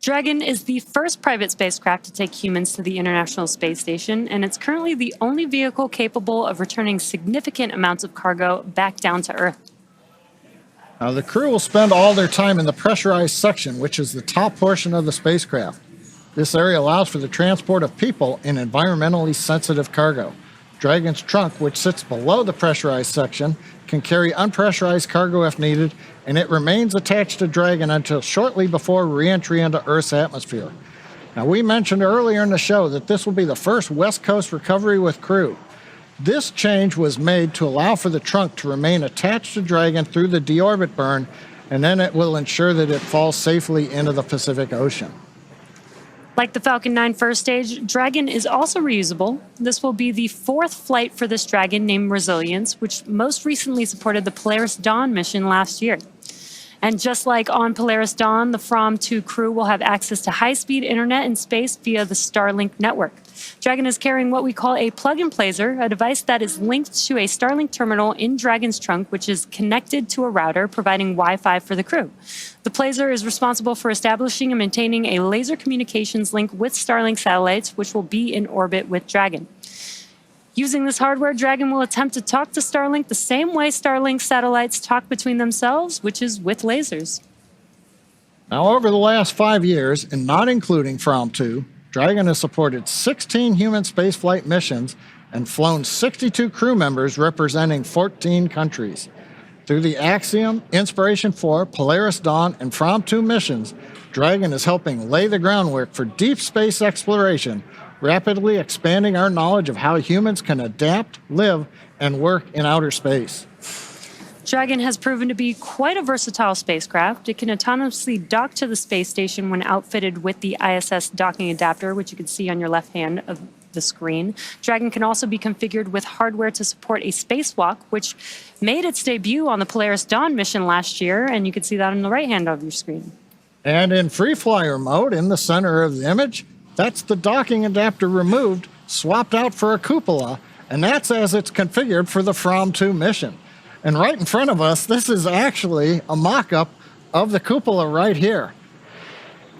Dragon is the first private spacecraft to take humans to the International Space Station, and it's currently the only vehicle capable of returning significant amounts of cargo back down to Earth. Now, the crew will spend all their time in the pressurized section, which is the top portion of the spacecraft. This area allows for the transport of people and environmentally sensitive cargo. Dragon's trunk, which sits below the pressurized section, can carry unpressurized cargo if needed, and it remains attached to Dragon until shortly before re-entry into Earth's atmosphere. Now, we mentioned earlier in the show that this will be the first West Coast recovery with crew. This change was made to allow for the trunk to remain attached to Dragon through the deorbit burn, and then it will ensure that it falls safely into the Pacific Ocean. Like the Falcon 9 first stage, Dragon is also reusable. This will be the fourth flight for this Dragon named Resilience, which most recently supported the Polaris Dawn mission last year. And just like on Polaris Dawn, the Fram2 crew will have access to high-speed internet in space via the Starlink network. Dragon is carrying what we call a plug-and placer, a device that is linked to a Starlink terminal in Dragon's trunk, which is connected to a router, providing Wi-Fi for the crew. The placer is responsible for establishing and maintaining a laser communications link with Starlink satellites, which will be in orbit with Dragon. Using this hardware, Dragon will attempt to talk to Starlink the same way Starlink satellites talk between themselves, which is with lasers. Now, over the last 5 years, and not including Fram2, Dragon has supported 16 human spaceflight missions and flown 62 crew members representing 14 countries. Through the Axiom, Inspiration4, Polaris Dawn, and Fram2 missions, Dragon is helping lay the groundwork for deep space exploration, rapidly expanding our knowledge of how humans can adapt, live, and work in outer space. Dragon has proven to be quite a versatile spacecraft. It can autonomously dock to the space station when outfitted with the ISS docking adapter, which you can see on your left hand of the screen. Dragon can also be configured with hardware to support a spacewalk, which made its debut on the Polaris Dawn mission last year, and you can see that on the right hand of your screen. And in free flyer mode, in the center of the image, that's the docking adapter removed, swapped out for a cupola, and that's as it's configured for the Fram2 mission. And right in front of us, this is actually a mock-up of the cupola right here.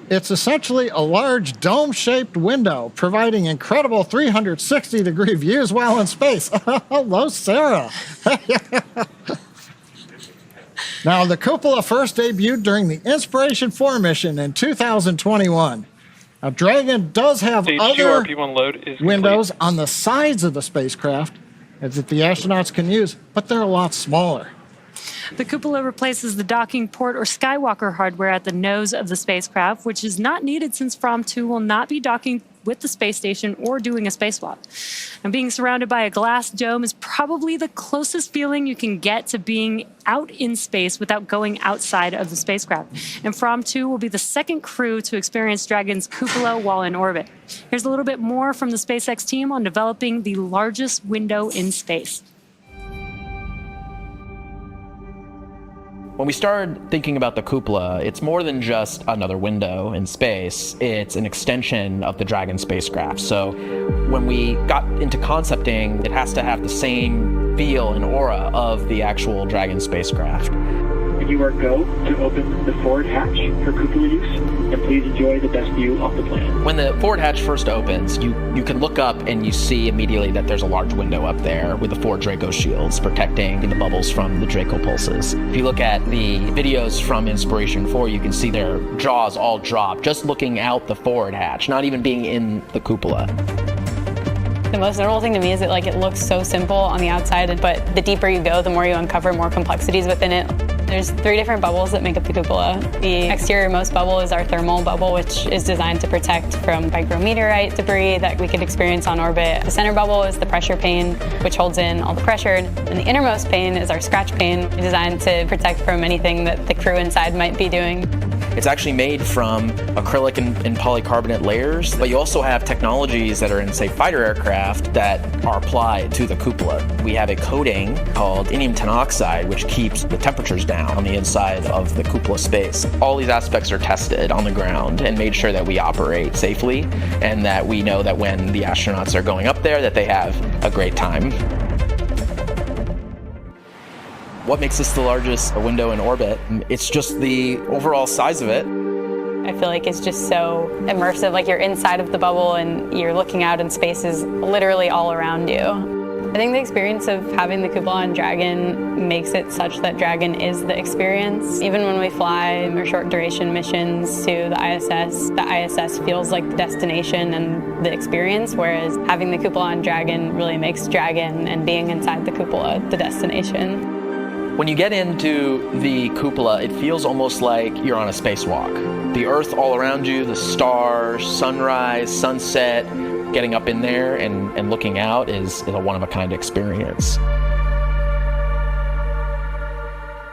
It's essentially a large dome-shaped window, providing incredible 360-degree views while in space. Hello, Sarah. Now, the cupola first debuted during the Inspiration4 mission in 2021. Now, Dragon does have other windows on the sides of the spacecraft that the astronauts can use, but they're a lot smaller. The cupola replaces the docking port or Skywalker hardware at the nose of the spacecraft, which is not needed since Fram2 will not be docking with the space station or doing a spacewalk. And being surrounded by a glass dome is probably the closest feeling you can get to being out in space without going outside of the spacecraft. And Fram2 will be the second crew to experience Dragon's cupola while in orbit. Here's a little bit more from the SpaceX team on developing the largest window in space. When we started thinking about the cupola, it's more than just another window in space. It's an extension of the Dragon spacecraft. So when we got into concepting, it has to have the same feel and aura of the actual Dragon spacecraft. When you are go to open the forward hatch for cupola use, and please enjoy the best view off the planet. When the forward hatch first opens, you can look up and you see immediately that there's a large window up there with the 4 Draco shields protecting the bubbles from the Draco pulses. If you look at the videos from Inspiration4, you can see their jaws all drop just looking out the forward hatch, not even being in the cupola. The most notable thing to me is that it looks so simple on the outside, but the deeper you go, the more you uncover more complexities within it. There's 3 different bubbles that make up the cupola. The exterior-most bubble is our thermal bubble, which is designed to protect from micrometeorite debris that we could experience on orbit. The center bubble is the pressure pane, which holds in all the pressure. And the innermost pane is our scratch pane, designed to protect from anything that the crew inside might be doing. It's actually made from acrylic and polycarbonate layers, but you also have technologies that are in, say, fighter aircraft that are applied to the cupola. We have a coating called indium tenoxide, which keeps the temperatures down on the inside of the cupola space. All these aspects are tested on the ground and made sure that we operate safely and that we know that when the astronauts are going up there that they have a great time. What makes this the largest window in orbit? It's just the overall size of it. I feel like is just so immersive. Like you're inside of the bubble and you're looking out and space is literally all around you. I think the experience of having the cupola on Dragon makes it such that Dragon is the experience. Even when we fly our short duration missions to the ISS feels like the destination and the experience, whereas having the cupola on Dragon really makes Dragon and being inside the cupola the destination. When you get into the cupola, it feels almost like you're on a spacewalk. The Earth all around you, the stars, sunrise, sunset, getting up in there and looking out is a one-of-a-kind experience.